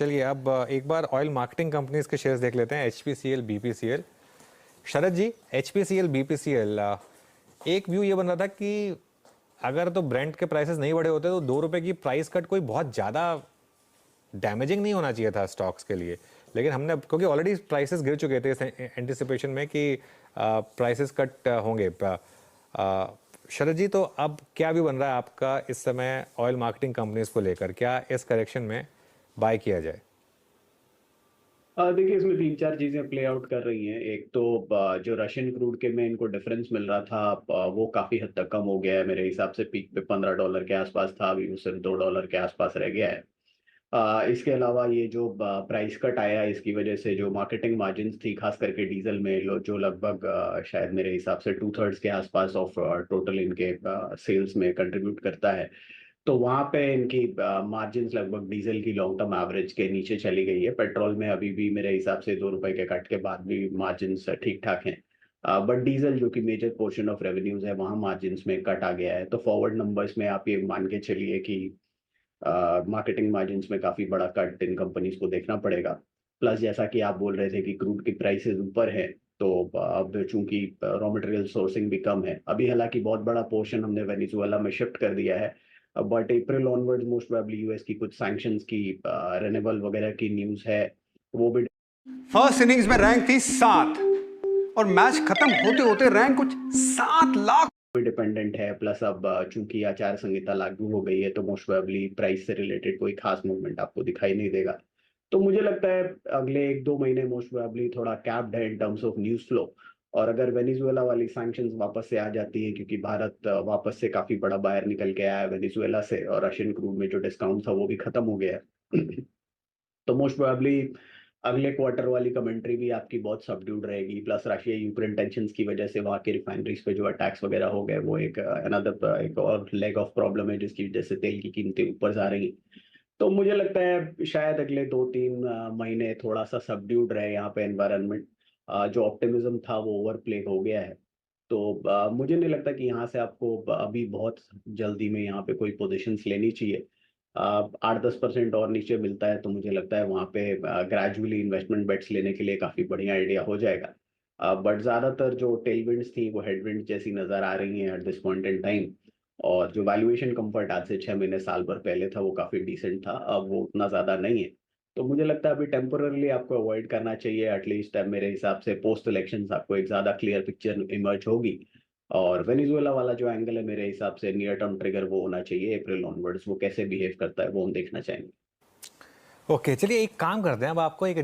चलिए अब एक बार ऑयल मार्केटिंग कंपनीज के शेयर्स देख लेते हैं, एचपीसीएल, बीपीसीएल। शरद जी, एचपीसीएल, बीपीसीएल, एक व्यू ये बन रहा था कि अगर तो ब्रेंट के प्राइसेस नहीं बढ़े होते तो ₹2 की प्राइस कट कोई बहुत ज़्यादा डैमेजिंग नहीं होना चाहिए था स्टॉक्स के लिए। लेकिन हमने, क्योंकि ऑलरेडी प्राइसेस गिर चुके थे एंटिसिपेशन में कि प्राइसेस कट होंगे। शरद जी, तो अब क्या व्यू बन रहा है आपका इस समय ऑयल मार्केटिंग कंपनीज को लेकर? क्या इस करेक्शन में बाय किया जाए? देखिए, इसमें 3-4 चीज़ें प्ले आउट कर रही हैं। एक तो जो रशियन क्रूड के में इनको डिफरेंस मिल रहा था, वो काफ़ी हद तक कम हो गया है। मेरे हिसाब से पीक पे $15 के आसपास था, अभी वो सिर्फ $2 के आसपास रह गया है। इसके अलावा ये जो प्राइस कट आया, इसकी वजह से जो मार्केटिंग मार्जिन्स थी, खास करके डीजल में, जो लगभग शायद मेरे हिसाब से 2/3 के आसपास ऑफ टोटल इनके सेल्स में कंट्रीब्यूट करता है। तो वहाँ पे इनकी मार्जिन्स लगभग डीजल की लॉन्ग टर्म एवरेज के नीचे चली गई है। पेट्रोल में अभी भी मेरे हिसाब से ₹2 के कट के बाद भी मार्जिन्स ठीक ठाक हैं। बट डीजल, जो कि मेजर पोर्शन ऑफ रेवेन्यूज है, वहाँ मार्जिन्स में कट आ गया है। तो फॉरवर्ड नंबर्स में आप ये मान के चलिए कि मार्केटिंग मार्जिन्स में काफी बड़ा कट इन कंपनीज को देखना पड़ेगा। प्लस जैसा कि आप बोल रहे थे कि क्रूड की प्राइसेस ऊपर है, तो अब चूंकि रॉ मटेरियल सोर्सिंग भी कम है, अभी हालांकि बहुत बड़ा पोर्शन हमने वेनेजुएला में शिफ्ट कर दिया है, but April onwards most probably US की कुछ सैंक्शंस की, रेनेबल वगैरह की न्यूज है, वो भी। फर्स्ट इनिंग्स में रैंक थी 7 और मैच खत्म होते होते रैंक कुछ 7 लाख डिपेंडेंट है। प्लस अब चूंकि आचार संहिता लागू हो गई है, तो मोस्ट प्रोबेबली प्राइस से रिलेटेड कोई खास मूवमेंट आपको दिखाई नहीं देगा। तो मुझे लगता है अगले 1-2 महीने मोस्ट प्रोबेबली थोड़ा कैप्ड है in terms of news flow. और अगर वेनेजुएला वाली सैंक्शंस वापस से आ जाती है, क्योंकि भारत वापस से काफी बड़ा बायर निकल के आया है वेनेजुएला से, और रशियन क्रूड में जो डिस्काउंट था वो भी खत्म हो गया है तो मोस्ट प्रोबेबली अगले क्वार्टर वाली कमेंट्री भी आपकी बहुत सबड्यूड रहेगी। प्लस रशिया यूक्रेन टेंशंस की वजह से वहाँ की रिफाइनरीज पे जो अटैक्स वगैरह हो गए, वो एक अनदर एक और लेग ऑफ प्रॉब्लम है, जिसकी वजह से तेल की कीमतें ऊपर जा रही हैं। तो मुझे लगता है शायद अगले 2-3 महीने थोड़ा सा सबड्यूड रहे यहाँ पे एनवायरनमेंट। जो ऑप्टिमिज्म था वो ओवर प्ले हो गया है। तो मुझे नहीं लगता कि यहाँ से आपको अभी बहुत जल्दी में यहाँ पे कोई पोजीशंस लेनी चाहिए। 8-10% और नीचे मिलता है तो मुझे लगता है वहाँ पे ग्रेजुअली इन्वेस्टमेंट बेट्स लेने के लिए काफ़ी बढ़िया आइडिया हो जाएगा। बट ज़्यादातर जो टेलविंड्स थी वो हेडविंड जैसी नज़र आ रही हैं at this point in time. और जो वैल्यूएशन कंफर्ट आज से 6 महीने साल भर पहले था, वो काफ़ी डिसेंट था, अब वो उतना ज़्यादा नहीं है। तो मुझे लगता है अभी टेम्पोररली आपको अवॉइड करना चाहिए। एटलीस्ट मेरे हिसाब से पोस्ट इलेक्शंस आपको एक ज़्यादा क्लियर पिक्चर इमर्ज होगी। और वेनेजुएला वाला जो एंगल है, मेरे हिसाब से नियर टर्म ट्रिगर वो होना चाहिए अप्रैल ऑनवर्ड्स। वो कैसे बिहेव करता है वो हम देखना चाहेंगे। ओके, चलिए एक काम करते हैं, अब आपको एक